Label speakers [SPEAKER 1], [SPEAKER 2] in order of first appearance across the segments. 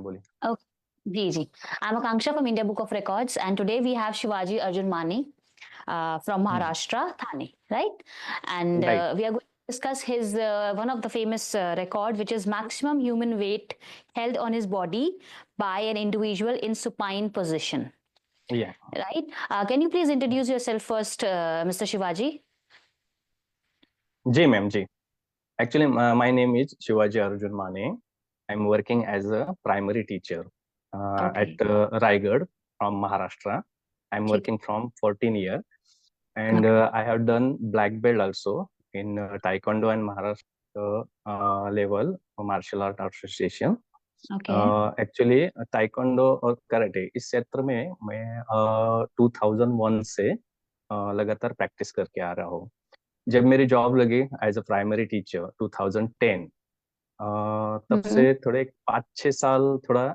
[SPEAKER 1] बोलिए।
[SPEAKER 2] Okay. Ji, ji. I'm Akanksha from India Book of Records, and today we have Shivaji Arjun Mane from
[SPEAKER 1] hmm,
[SPEAKER 2] Maharashtra, Thane, right? And
[SPEAKER 1] right.
[SPEAKER 2] we are going to discuss his one of the famous record, which is maximum human weight held on his body by an individual in supine position,
[SPEAKER 1] या
[SPEAKER 2] right? Can you please introduce yourself first, Mr. Shivaji?
[SPEAKER 1] जी ma'am जी। Actually my name is Shivaji Arjun Mane. I am working as a primary teacher
[SPEAKER 2] Okay.
[SPEAKER 1] at Raigad from Maharashtra. I'm
[SPEAKER 2] ठीक.
[SPEAKER 1] working from 14 years, and
[SPEAKER 2] Okay.
[SPEAKER 1] I have done black belt also in Taekwondo and Maharashtra level martial art association.
[SPEAKER 2] Okay.
[SPEAKER 1] Actually taekwondo और karate इस क्षेत्र में मैं 2001 से लगातार practice करके आ रहा हूँ। जब मेरी जॉब लगी एज अ प्राइमरी टीचर 2010, तब
[SPEAKER 2] Mm-hmm.
[SPEAKER 1] से थोड़े 5-6 साल थोड़ा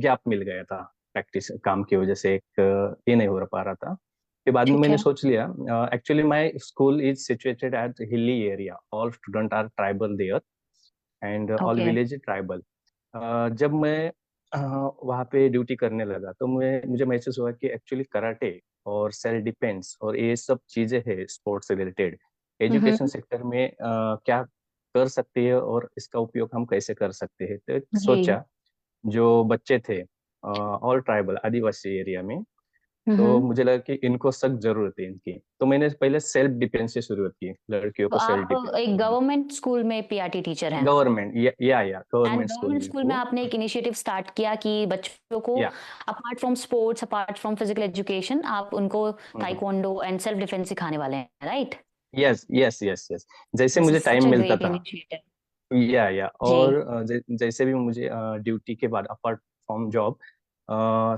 [SPEAKER 1] गैप मिल गया था। प्रैक्टिस काम की वजह से एक ये नहीं हो पा रहा था। के बाद में
[SPEAKER 2] ठीक
[SPEAKER 1] मैंने
[SPEAKER 2] है.
[SPEAKER 1] सोच लिया, actually my school is situated at hilly area, all student are tribal there and all
[SPEAKER 2] Okay.
[SPEAKER 1] Village tribal. जब मैं वहाँ पे ड्यूटी करने लगा तो मुझे महसूस हुआ कि एक्चुअली कराटे और सेल्फ डिफेंस और ये सब चीजें हैं स्पोर्ट्स से रिलेटेड, एजुकेशन
[SPEAKER 2] Mm-hmm.
[SPEAKER 1] सेक्टर में क्या कर सकती है और इसका उपयोग हम कैसे कर सकते हैं। तो एक
[SPEAKER 2] जी.
[SPEAKER 1] सोचा, जो बच्चे थे ऑल ट्राइबल आदिवासी एरिया में, तो
[SPEAKER 2] Mm-hmm.
[SPEAKER 1] मुझे लगा कि इनको सख्त जरूरत है इनकी। तो मैंने पहले सेल्फ डिफेंस से शुरुआत की, लड़कियों
[SPEAKER 2] तो
[SPEAKER 1] को सेल्फ
[SPEAKER 2] आप
[SPEAKER 1] डिफेंस
[SPEAKER 2] एक
[SPEAKER 1] करना।
[SPEAKER 2] गवर्नमेंट स्कूल में पीआरटी टीचर हैं,
[SPEAKER 1] गवर्नमेंट या
[SPEAKER 2] एंड
[SPEAKER 1] गवर्नमेंट स्कूल
[SPEAKER 2] गवर्नमेंट
[SPEAKER 1] में
[SPEAKER 2] स्कूल में
[SPEAKER 1] हूँ।
[SPEAKER 2] आपने एक इनिशिएटिव स्टार्ट किया कि बच्चों को
[SPEAKER 1] या
[SPEAKER 2] apart from sports, apart from physical education, आप उनको ताइक्वांडो एंड सेल्फ डिफेंस सिखाने वाले हैं, right?
[SPEAKER 1] Yes yes yes yes, जैसे
[SPEAKER 2] दिस
[SPEAKER 1] मुझे
[SPEAKER 2] इज सच
[SPEAKER 1] टाइम
[SPEAKER 2] अ
[SPEAKER 1] मिलता
[SPEAKER 2] ग्रेट
[SPEAKER 1] था।
[SPEAKER 2] इनिशिएटिव.
[SPEAKER 1] या
[SPEAKER 2] जी.
[SPEAKER 1] और जैसे भी मुझे ड्यूटी के बाद apart from job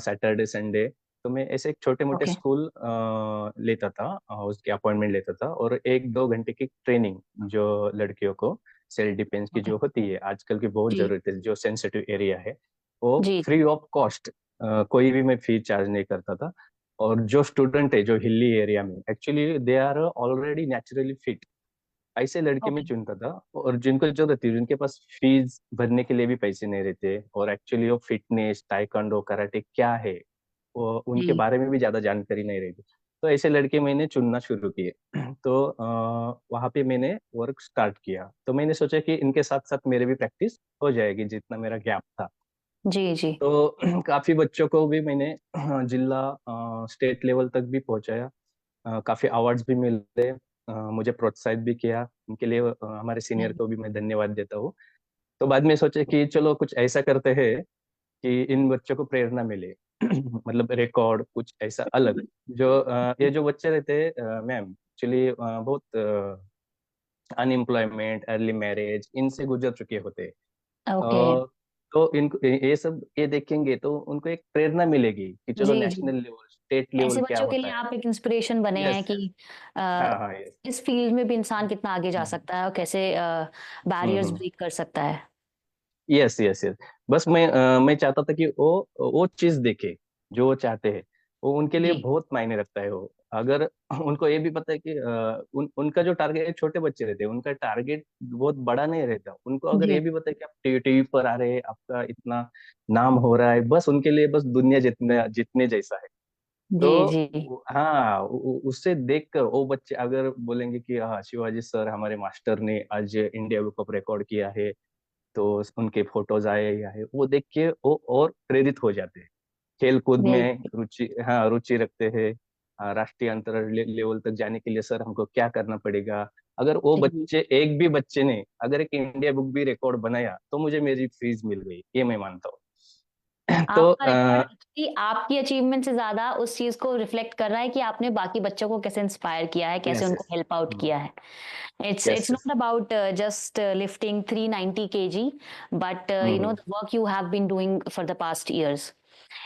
[SPEAKER 1] Saturday Sunday, तो मैं ऐसे एक छोटे मोटे
[SPEAKER 2] ओके.
[SPEAKER 1] स्कूल लेता था, उसकी अपॉइंटमेंट लेता था और 1-2 घंटे की ट्रेनिंग जो लड़कियों को सेल्फ डिफेंस की
[SPEAKER 2] ओके.
[SPEAKER 1] जो होती है आजकल की बहुत
[SPEAKER 2] जी.
[SPEAKER 1] जरूरत है, जो सेंसिटिव एरिया है, वो
[SPEAKER 2] जी.
[SPEAKER 1] फ्री ऑफ कॉस्ट, कोई भी मैं फी चार्ज नहीं करता था। और जो स्टूडेंट है जो हिली एरिया में, actually they are already naturally fit, ऐसे लड़के में
[SPEAKER 2] ओके.
[SPEAKER 1] चुनता था। और जिनको जरूरत थी, जिनके पास फीस भरने के लिए भी पैसे नहीं रहते और एक्चुअली वो फिटनेस ताइक्वांडो कराटे क्या है वो उनके
[SPEAKER 2] जी.
[SPEAKER 1] बारे में भी ज्यादा जानकारी नहीं रहती, तो ऐसे लड़के मैंने चुनना शुरू किए। तो वहां पे मैंने वर्क स्टार्ट किया, तो मैंने सोचा कि इनके साथ साथ मेरे भी प्रैक्टिस हो जाएगी जितना मेरा गैप था।
[SPEAKER 2] जी. जी.
[SPEAKER 1] तो काफी बच्चों को भी मैंने जिला स्टेट लेवल तक भी पहुंचाया। काफी अवार्ड्स भी मिले, मुझे प्रोत्साहित भी किया। उनके लिए हमारे सीनियर को भी मैं धन्यवाद देता हूँ। तो बाद में सोचे कि चलो कुछ ऐसा करते हैं कि इन बच्चों को प्रेरणा मिले। मतलब रिकॉर्ड कुछ ऐसा अलग, जो ये जो बच्चे रहते हैं मैम, एक्चुअली बहुत अनएम्प्लॉयमेंट, अर्ली मैरिज इनसे गुजर चुके होते हैं।
[SPEAKER 2] ओके.
[SPEAKER 1] तो इनको ये सब ये देखेंगे तो उनको एक प्रेरणा मिलेगी कि चलो
[SPEAKER 2] जी. जी.
[SPEAKER 1] नेशनल लेवल स्टेट
[SPEAKER 2] ऐसे
[SPEAKER 1] लेवल क्या
[SPEAKER 2] बच्चों के
[SPEAKER 1] होता
[SPEAKER 2] लिए
[SPEAKER 1] है।
[SPEAKER 2] आप एक इंस्पिरेशन बने हैं
[SPEAKER 1] यस
[SPEAKER 2] कि
[SPEAKER 1] यस।
[SPEAKER 2] अ,
[SPEAKER 1] हाँ हाँ यस।
[SPEAKER 2] इस फील्ड में भी इंसान कितना आगे जा सकता है और कैसे बैरियर्स
[SPEAKER 1] हम्म।
[SPEAKER 2] ब्रेक कर सकता है.
[SPEAKER 1] Yes yes yes. बस मैं चाहता था कि वो चीज देखे जो वो चाहते हैं। वो उनके लिए
[SPEAKER 2] जी.
[SPEAKER 1] बहुत मायने रखता है। वो अगर उनको ये भी पता है कि उनका जो टारगेट, छोटे बच्चे रहते हैं उनका टारगेट बहुत बड़ा नहीं रहता, उनको अगर ये
[SPEAKER 2] जी.
[SPEAKER 1] भी पता है कि आप टीवी पर आ रहे हैं, आपका इतना नाम हो रहा है, बस उनके लिए बस दुनिया जितने जितने जैसा है।
[SPEAKER 2] जी. जी.
[SPEAKER 1] तो हाँ, उससे देखकर वो बच्चे अगर बोलेंगे कि हाँ शिवाजी सर हमारे मास्टर ने आज इंडिया बुक ऑफ रिकॉर्ड किया है, तो उनके फोटोज आए या है, वो देख के वो और प्रेरित हो जाते हैं। खेल कूद
[SPEAKER 2] जी.
[SPEAKER 1] में रुचि, हाँ रुचि रखते हैं। राष्ट्रीय अंतर्राष्ट्रीय लेवल तक जाने के लिए सर हमको क्या करना पड़ेगा। अगर वो
[SPEAKER 2] जी.
[SPEAKER 1] बच्चे, एक भी बच्चे ने अगर एक इंडिया बुक भी रिकॉर्ड बनाया तो मुझे मेरी फीस मिल गई, ये मैं मानता हूँ। तो
[SPEAKER 2] आपका रिकॉर्ड एक्चुअली आपकी अचीवमेंट से ज़्यादा उस चीज़ को रिफ्लेक्ट कर रहा है कि आपने बाकी बच्चों को कैसे इंस्पायर किया है, कैसे
[SPEAKER 1] यस
[SPEAKER 2] उनको
[SPEAKER 1] यस।
[SPEAKER 2] हेल्प आउट किया है.
[SPEAKER 1] Yes
[SPEAKER 2] It's
[SPEAKER 1] yes.
[SPEAKER 2] not about just lifting 390 kg, but you know, the work you have been doing for the past years.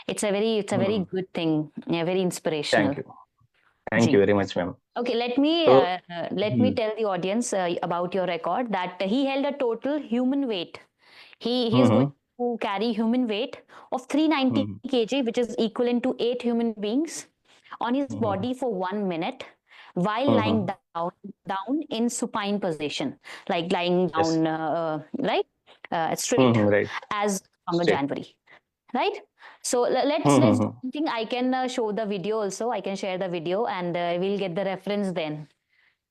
[SPEAKER 2] It's a very good thing, yeah, very
[SPEAKER 1] thank
[SPEAKER 2] inspirational.
[SPEAKER 1] You, thank
[SPEAKER 2] जी.
[SPEAKER 1] You very much ma'am.
[SPEAKER 2] Okay,
[SPEAKER 1] तो
[SPEAKER 2] let me tell the audience about your record that he held a total human weight. He is going
[SPEAKER 1] hmm
[SPEAKER 2] to carry human weight of 390
[SPEAKER 1] hmm
[SPEAKER 2] kg, which is equivalent to 8 human beings, on his
[SPEAKER 1] hmm
[SPEAKER 2] body for 1 minute while lying
[SPEAKER 1] hmm.
[SPEAKER 2] down in supine position, like lying
[SPEAKER 1] yes.
[SPEAKER 2] down, right, straight
[SPEAKER 1] right.
[SPEAKER 2] as from the
[SPEAKER 1] straight.
[SPEAKER 2] January. right? So let's do something. I can show the video also. I can share the video and we'll get the reference then.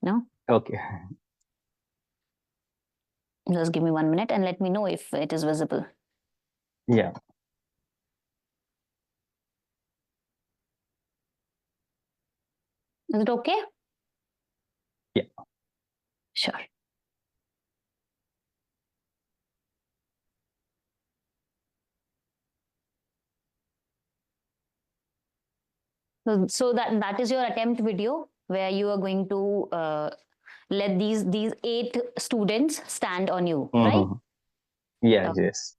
[SPEAKER 2] No?
[SPEAKER 1] Okay.
[SPEAKER 2] Just give me 1 minute and let me know if it is visible.
[SPEAKER 1] Yeah.
[SPEAKER 2] Is it okay?
[SPEAKER 1] Yeah.
[SPEAKER 2] Sure. So that is your attempt video where you are going to let these 8 students stand on you, right?
[SPEAKER 1] Yeah, yes.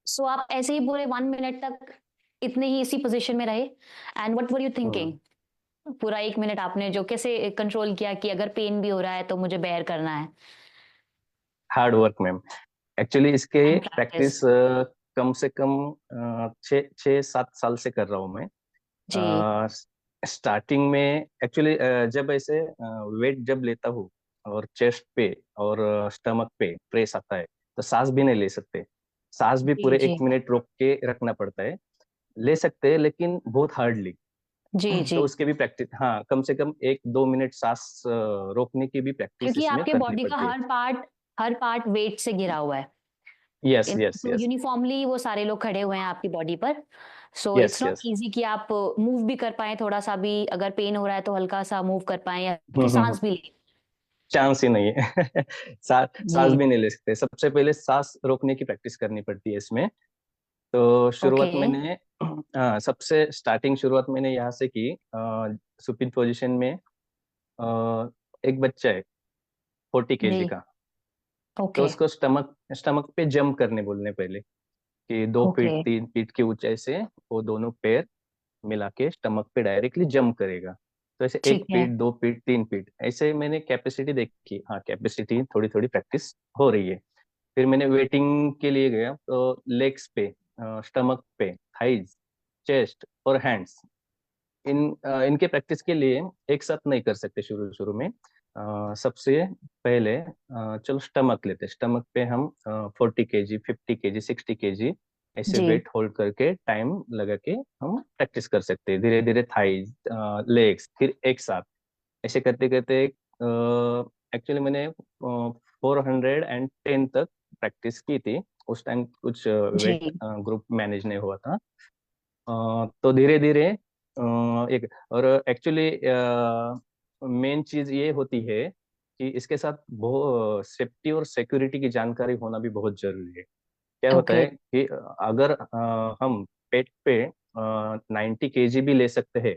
[SPEAKER 2] So आप ऐसे ही पूरे 1 minute तक इतने ही इसी position में रहे and what were you thinking? पूरा 1 minute आपने जो कैसे कंट्रोल किया कि अगर पेन भी हो रहा है तो मुझे बेयर करना है?
[SPEAKER 1] Hard work ma'am. एक्चुअली इसके
[SPEAKER 2] एंड प्रैक्टिस।
[SPEAKER 1] प्रैक्टिस कम से कम 6-7 साल से कर रहा हूँ मैं।
[SPEAKER 2] जी,
[SPEAKER 1] स्टार्टिंग में एक्चुअली जब ऐसे वेट जब लेता हूँ और चेस्ट पे और स्टमक पे प्रेस आता है तो सांस भी नहीं ले सकते। सांस भी
[SPEAKER 2] जी,
[SPEAKER 1] पूरे
[SPEAKER 2] जी।
[SPEAKER 1] 1 मिनट रोक के रखना पड़ता है। ले सकते हैं लेकिन बहुत हार्डली।
[SPEAKER 2] जी,
[SPEAKER 1] तो
[SPEAKER 2] जी।
[SPEAKER 1] उसके भी प्रैक्टिस, हाँ, कम से कम 1-2 मिनट सांस रोकने की भी प्रैक्टिस
[SPEAKER 2] क्योंकि
[SPEAKER 1] इसमें
[SPEAKER 2] आपके
[SPEAKER 1] करनी
[SPEAKER 2] बॉडी का
[SPEAKER 1] पड़ती है।
[SPEAKER 2] हर पार्ट वेट से घिरा हुआ है।
[SPEAKER 1] यस यस
[SPEAKER 2] तो
[SPEAKER 1] यस
[SPEAKER 2] यूनिफॉर्मली वो सारे लोग खड़े हुए हैं आपकी बॉडी पर। So
[SPEAKER 1] yes
[SPEAKER 2] it's not
[SPEAKER 1] yes.
[SPEAKER 2] Easy कि आप मूव भी कर पाएँ थोड़ा-सा भी, अगर पेन हो रहा है तो हल्का-सा मूव कर पाएँ या कि सांस भी लें।
[SPEAKER 1] चांस ही नहीं है। सांस
[SPEAKER 2] जी,
[SPEAKER 1] भी नहीं ले सकते। सबसे पहले सांस रोकने की प्रैक्टिस करनी पड़ती है इसमें। तो शुरुआत
[SPEAKER 2] ओके।
[SPEAKER 1] मैंने सबसे स्टार्टिंग शुरुआत मैंने यहाँ से की। सुपिन पोजीशन में एक बच्चा है 40
[SPEAKER 2] जी,
[SPEAKER 1] केजी का। तो
[SPEAKER 2] ओके,
[SPEAKER 1] उसको स्टमक स्टमक पे जंप करने बोलने पहले कि 2
[SPEAKER 2] ओके,
[SPEAKER 1] फीट 3 फीट की ऊंचाई से वो दोनों पैर मिला के स्टमक पे डायरेक्टली जंप करेगा। तो ऐसे 1
[SPEAKER 2] ठीक है।
[SPEAKER 1] फीट 2 फीट 3 फीट ऐसे मैंने कैपेसिटी देखी। हाँ, कैपेसिटी थोड़ी थोड़ी प्रैक्टिस हो रही है। फिर मैंने वेटिंग के लिए गया तो लेग्स पे, स्टमक पे, थाइज, चेस्ट और हैंड्स, इनके प्रैक्टिस के लिए एक साथ नहीं कर सकते शुरू शुरू में। सबसे पहले चलो स्टमक लेते। स्टमक पे हम 40 केजी 50 केजी 60 केजी ऐसे
[SPEAKER 2] जी,
[SPEAKER 1] वेट होल्ड करके टाइम लगा के हम प्रैक्टिस कर सकते हैं। धीरे धीरे थाइज, लेग्स, फिर एक साथ ऐसे करते करते एक्चुअली मैंने 410 तक प्रैक्टिस की थी। उस टाइम कुछ वेट
[SPEAKER 2] जी,
[SPEAKER 1] ग्रुप मैनेज नहीं हुआ था। तो धीरे धीरे एक और एक्चुअली मेन चीज ये होती है कि इसके साथ बहुत सेफ्टी और सिक्योरिटी की जानकारी होना भी बहुत जरूरी है। क्या होता
[SPEAKER 2] ओके,
[SPEAKER 1] है कि अगर हम पेट पे 90 केजी भी ले सकते हैं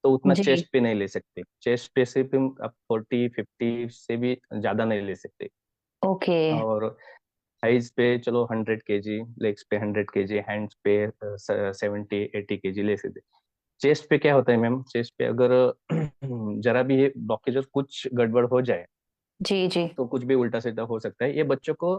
[SPEAKER 1] तो उतना
[SPEAKER 2] जी,
[SPEAKER 1] चेस्ट पे नहीं ले सकते। चेस्ट पे से भी आप 40-50 से भी ज्यादा नहीं ले सकते।
[SPEAKER 2] ओके,
[SPEAKER 1] और थाइज पे चलो 100 केजी, लेग्स पे 100 केजी, हैंड्स पे 70-80 केजी ले सकते। चेस्ट पे क्या होता है मैम, चेस्ट पे अगर जरा भी ये ब्लॉकेज और कुछ गड़बड़ हो जाए
[SPEAKER 2] जी, जी।
[SPEAKER 1] तो कुछ भी उल्टा सीधा हो सकता है। ये बच्चों को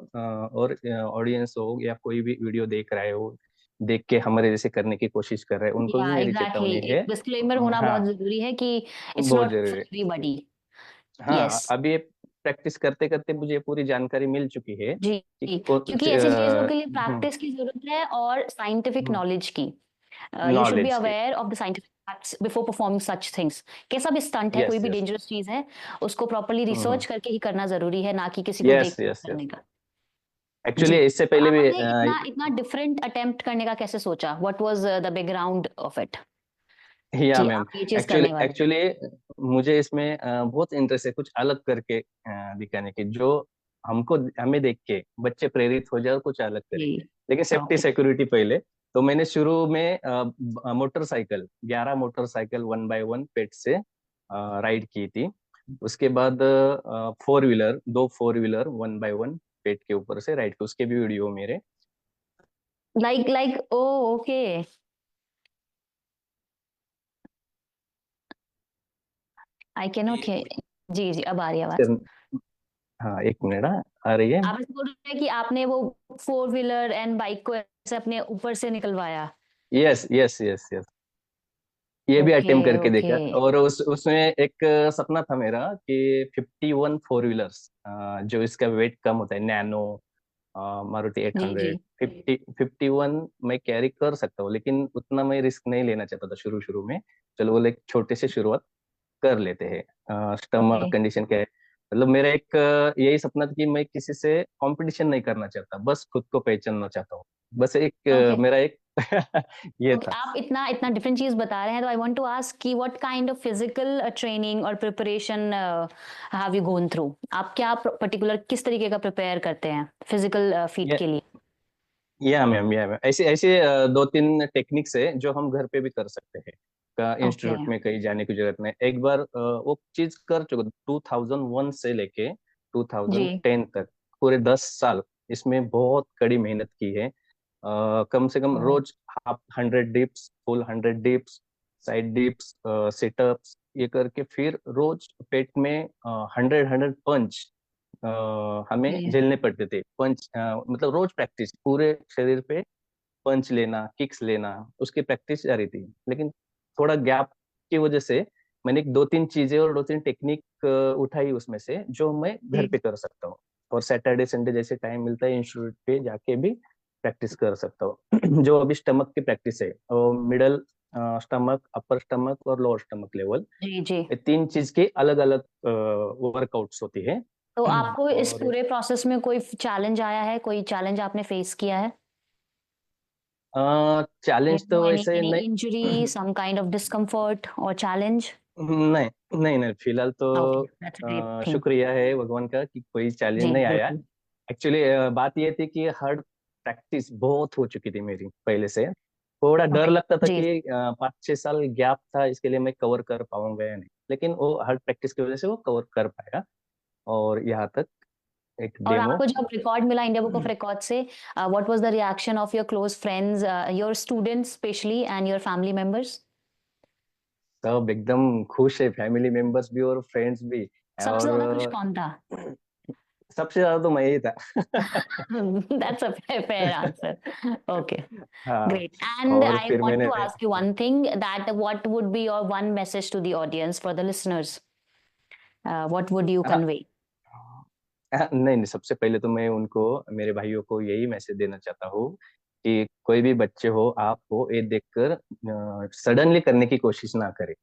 [SPEAKER 1] और ऑडियंस हो या कोई भी वीडियो देख रहा है हो, देख के हमारे जैसे करने की कोशिश कर रहे हैं, उनको भी
[SPEAKER 2] या
[SPEAKER 1] मेरी
[SPEAKER 2] एग्ज़ैक्टली,
[SPEAKER 1] चेतावनी
[SPEAKER 2] एक
[SPEAKER 1] है।
[SPEAKER 2] डिस्क्लेमर होना बहुत
[SPEAKER 1] हाँ,
[SPEAKER 2] ज़रूरी है कि इट्स
[SPEAKER 1] बहुत
[SPEAKER 2] नॉट फॉर
[SPEAKER 1] जरूरी है।
[SPEAKER 2] एवरीबॉडी।
[SPEAKER 1] हाँ,
[SPEAKER 2] यस।
[SPEAKER 1] अब ये प्रैक्टिस करते करते मुझे ये पूरी जानकारी मिल चुकी है
[SPEAKER 2] जी,
[SPEAKER 1] कि
[SPEAKER 2] जी, क्योंकि ऐसे चीज़ों के लिए प्रैक्टिस की ज़रूरत है और साइंटिफिक नॉलेज की। यू शुड बी
[SPEAKER 1] नॉलेज की।
[SPEAKER 2] Aware of the scientific facts before performing such things. कैसा भी स्टंट है, कोई
[SPEAKER 1] यस
[SPEAKER 2] भी
[SPEAKER 1] यस।
[SPEAKER 2] डेंजरस चीज़ है, उसको प्रॉपर्ली रिसर्च करके ही करना ज़रूरी है, ना कि किसी को
[SPEAKER 1] यस
[SPEAKER 2] देख के
[SPEAKER 1] यस यस।
[SPEAKER 2] करने का। जी,
[SPEAKER 1] एक्चुअली इससे
[SPEAKER 2] तो
[SPEAKER 1] पहले भी
[SPEAKER 2] आपने इतना इतना डिफरेंट अटेम्प्ट करने का कैसे सोचा? What was the background of it
[SPEAKER 1] या
[SPEAKER 2] कि
[SPEAKER 1] मैम,
[SPEAKER 2] आप ये चीज़
[SPEAKER 1] एक्चुअली
[SPEAKER 2] करने वाले?
[SPEAKER 1] एक्चुअली मुझे इसमें बहुत इंटरेस्ट है कुछ अलग करके दिखाने की, जो हमको हमें देख के बच्चे प्रेरित हो जाए और कुछ अलग करे।
[SPEAKER 2] जी,
[SPEAKER 1] लेकिन सेफ्टी
[SPEAKER 2] ओके।
[SPEAKER 1] सिक्योरिटी पहले। तो मैंने शुरू में मोटरसाइकिल 11 मोटरसाइकिल 1 बाय 1 पेट से राइड की थी। उसके बाद 4 व्हीलर 2 4 व्हीलर 1 बाय 1 पेट के ऊपर से राइड की, उसके भी वीडियो मेरे।
[SPEAKER 2] Like oh! Okay. I can not hear. जी, जी, अब आ रही है आवाज़।
[SPEAKER 1] हाँ, 1 मिनट। आ रही है।
[SPEAKER 2] आप ऐसे बोल रहे हैं कि आपने वो फोर व्हीलर एंड बाइक को ऐसे अपने ऊपर से निकलवाया।
[SPEAKER 1] Yes yes yes yes. ये भी
[SPEAKER 2] ओके,
[SPEAKER 1] अटेम्प्ट करके
[SPEAKER 2] ओके।
[SPEAKER 1] देखा। और उसमें एक सपना था मेरा कि 51 फोर व्हीलर्स, जो इसका वेट कम होता है, नैनो, मारुति एट
[SPEAKER 2] जी, जी।
[SPEAKER 1] हंड्रेड 51 मैं कैरी कर सकता हूँ, लेकिन उतना मैं रिस्क नहीं लेना चाहता था शुरू शुरू में। चलो बोले एक छोटे से शुरुआत कर लेते हैं।
[SPEAKER 2] ओके,
[SPEAKER 1] स्टमक कंडीशन क्या है, मतलब मेरा एक यही सपना था कि मैं किसी से कंपटीशन नहीं करना चाहता, बस खुद को पहचानना चाहता हूँ। बस एक
[SPEAKER 2] ओके।
[SPEAKER 1] मेरा एक ये
[SPEAKER 2] ओके,
[SPEAKER 1] था।
[SPEAKER 2] आप इतना इतना डिफरेंट चीज़ बता रहे हैं, तो आई वांट टू आस्क कि what kind of physical training और preparation have you gone through? आप क्या पर्टिकुलर किस तरीके का प्रिपेयर करते हैं फिजिकल फीट
[SPEAKER 1] ये
[SPEAKER 2] के लिए?
[SPEAKER 1] या मैम, या मैम, ऐसे ऐसे दो तीन टेक्निक्स है जो हम घर पे भी कर सकते हैं। का
[SPEAKER 2] ओके,
[SPEAKER 1] इंस्टीट्यूट में कहीं जाने की जरूरत नहीं। एक बार वो चीज कर चुका, 2001 से लेके
[SPEAKER 2] जी।
[SPEAKER 1] 2010 तक, पूरे 10 साल इसमें बहुत कड़ी मेहनत की है। कम से कम
[SPEAKER 2] ओह!
[SPEAKER 1] रोज half 100 dips, full 100 dips, side dips, situps, ये करके फिर रोज पेट में 100 पंच हमें
[SPEAKER 2] ओके,
[SPEAKER 1] झेलने पड़ते थे। पंच मतलब रोज प्रैक्टिस, पूरे शरीर पे पंच लेना, किक्स लेना, उसकी प्रैक्टिस जारी थी। लेकिन थोड़ा गैप की वजह से मैंने दो तीन चीजें और दो तीन टेक्निक उठाई उसमें से, जो मैं घर
[SPEAKER 2] जी।
[SPEAKER 1] पे कर सकता हूँ। और सैटरडे संडे जैसे टाइम मिलता है, इंस्टीट्यूट पे जाके भी प्रैक्टिस कर सकता हूँ। जो अभी स्टमक की प्रैक्टिस है, मिडल स्टमक, अपर स्टमक और लोअर स्टमक लेवल,
[SPEAKER 2] जी, जी।
[SPEAKER 1] ये तीन चीज की अलग अलग वर्कआउट्स होती है।
[SPEAKER 2] तो आपको इस
[SPEAKER 1] और
[SPEAKER 2] पूरे प्रोसेस में कोई चैलेंज आया है? कोई चैलेंज आपने फेस किया है? You
[SPEAKER 1] चैलेंज तो
[SPEAKER 2] know,
[SPEAKER 1] वैसे
[SPEAKER 2] any
[SPEAKER 1] नहीं।
[SPEAKER 2] injury, some kind of discomfort or challenge?
[SPEAKER 1] नहीं, नहीं, नहीं, फिलहाल तो
[SPEAKER 2] Okay, that's a great thing.
[SPEAKER 1] शुक्रिया है भगवान का कि कोई चैलेंज
[SPEAKER 2] जी,
[SPEAKER 1] नहीं आया।
[SPEAKER 2] बिल्कुल।
[SPEAKER 1] एक्चुअली बात ये थी कि हार्ड प्रैक्टिस बहुत हो चुकी थी मेरी पहले से। थोड़ा डर
[SPEAKER 2] ओके,
[SPEAKER 1] लगता था
[SPEAKER 2] जी।
[SPEAKER 1] कि 5-6 साल गैप था, इसके लिए मैं कवर कर पाऊंगा या नहीं, लेकिन वो हार्ड प्रैक्टिस की वजह से वो कवर कर पाया। और यहाँ तक एक
[SPEAKER 2] और
[SPEAKER 1] डेमो।
[SPEAKER 2] आपको जब रिकॉर्ड मिला इंडिया बुक ऑफ रिकॉर्ड से, what was the reaction of your close friends, your students specially and your family members?
[SPEAKER 1] सब एकदम खुश है, फैमिली मेंबर्स भी और फ्रेंड्स भी।
[SPEAKER 2] सबसे
[SPEAKER 1] और
[SPEAKER 2] ज्यादा खुश कौन था?
[SPEAKER 1] सबसे ज्यादा तो मैं ही था।
[SPEAKER 2] That's a fair answer. Okay,
[SPEAKER 1] हाँ।
[SPEAKER 2] great. And
[SPEAKER 1] और
[SPEAKER 2] I
[SPEAKER 1] फिर
[SPEAKER 2] want
[SPEAKER 1] मैंने
[SPEAKER 2] to ask you one thing, that what would be your one message to the audience, for the listeners? What would you
[SPEAKER 1] हाँ,
[SPEAKER 2] convey?
[SPEAKER 1] नहीं, नहीं, सबसे पहले तो मैं उनको, मेरे भाइयों को यही मैसेज देना चाहता हूँ कि कोई भी बच्चे हो, आप हो, ये देखकर सडनली करने की कोशिश ना करें।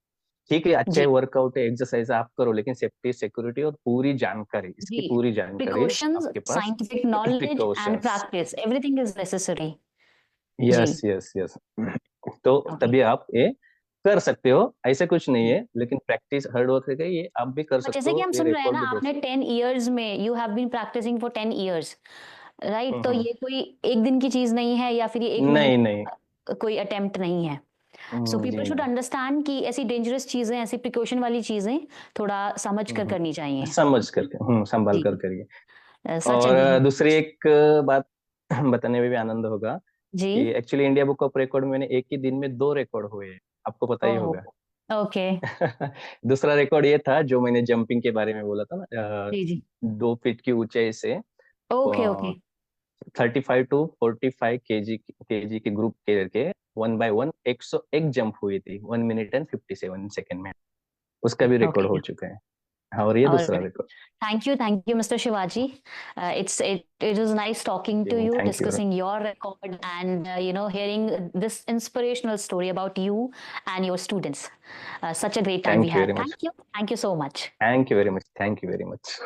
[SPEAKER 1] ठीक है, अच्छा है,
[SPEAKER 2] जी,
[SPEAKER 1] वर्कआउट है, एक्सरसाइज आप करो, लेकिन सेफ्टी, सिक्योरिटी और पूरी जानकारी, इसकी
[SPEAKER 2] जी.
[SPEAKER 1] पूरी जानकारी
[SPEAKER 2] Precautions,
[SPEAKER 1] आपके पास।
[SPEAKER 2] scientific knowledge and
[SPEAKER 1] precautions.
[SPEAKER 2] practice, everything is necessary.
[SPEAKER 1] Yes,
[SPEAKER 2] जी,
[SPEAKER 1] यस, यस। तो
[SPEAKER 2] okay.
[SPEAKER 1] तभी आप ये कर सकते हो, ऐसा कुछ नहीं है, लेकिन प्रैक्टिस हार्ड वर्क है, ये आप भी कर
[SPEAKER 2] और
[SPEAKER 1] सकते
[SPEAKER 2] जैसे कि
[SPEAKER 1] हो,
[SPEAKER 2] हम
[SPEAKER 1] ये
[SPEAKER 2] सुन रहे हैं
[SPEAKER 1] रिकॉर्ड
[SPEAKER 2] ना,
[SPEAKER 1] भी देख
[SPEAKER 2] आपने
[SPEAKER 1] सकते
[SPEAKER 2] 10 इयर्स में you have been practicing for 10 years,
[SPEAKER 1] हो।
[SPEAKER 2] राइट? तो ये कोई एक दिन की चीज नहीं है, या फिर ये 1 महीने
[SPEAKER 1] नहीं, नहीं।
[SPEAKER 2] का कोई अटेम्प्ट नहीं है। सो पीपल
[SPEAKER 1] जी
[SPEAKER 2] शुड
[SPEAKER 1] नहीं।
[SPEAKER 2] अंडरस्टैंड कि ऐसी डेंजरस चीजें, ऐसी प्रिकॉशन वाली चीजें थोड़ा समझ कर करनी चाहिए।
[SPEAKER 1] समझ करके, संभाल
[SPEAKER 2] जी,
[SPEAKER 1] कर करिए।
[SPEAKER 2] सच अ
[SPEAKER 1] और
[SPEAKER 2] ग्रेट।
[SPEAKER 1] दूसरी एक बात बताने में भी आनंद होगा
[SPEAKER 2] जी।
[SPEAKER 1] कि actually India book of record में मैंने एक ही दिन में 2 रिकॉर्ड हुए हैं, आपको पता ही
[SPEAKER 2] ओह,
[SPEAKER 1] होगा।
[SPEAKER 2] ओके।
[SPEAKER 1] दूसरा रिकॉर्ड ये था जो मैंने जंपिंग के बारे में बोला था ना,
[SPEAKER 2] जी, जी।
[SPEAKER 1] 2 फीट की ऊंचाई से
[SPEAKER 2] ओके, ओके।
[SPEAKER 1] 35 to 45 केजी के ग्रुप के 1 by 1 101 जंप हुई थी, 1 minute and 57 सेकेंड में। उसका भी रिकॉर्ड हो
[SPEAKER 2] ओके,
[SPEAKER 1] चुका है। हाँ, और ये दूसरा
[SPEAKER 2] alright.
[SPEAKER 1] Record.
[SPEAKER 2] Thank you, Mr. Shivaji. It was nice talking to you,
[SPEAKER 1] thank you.
[SPEAKER 2] discussing your record, and hearing this inspirational story about you and your students. Such a great time we
[SPEAKER 1] thank you
[SPEAKER 2] had.
[SPEAKER 1] Very much.
[SPEAKER 2] Thank you so much.
[SPEAKER 1] Thank you very much. Thank you very much.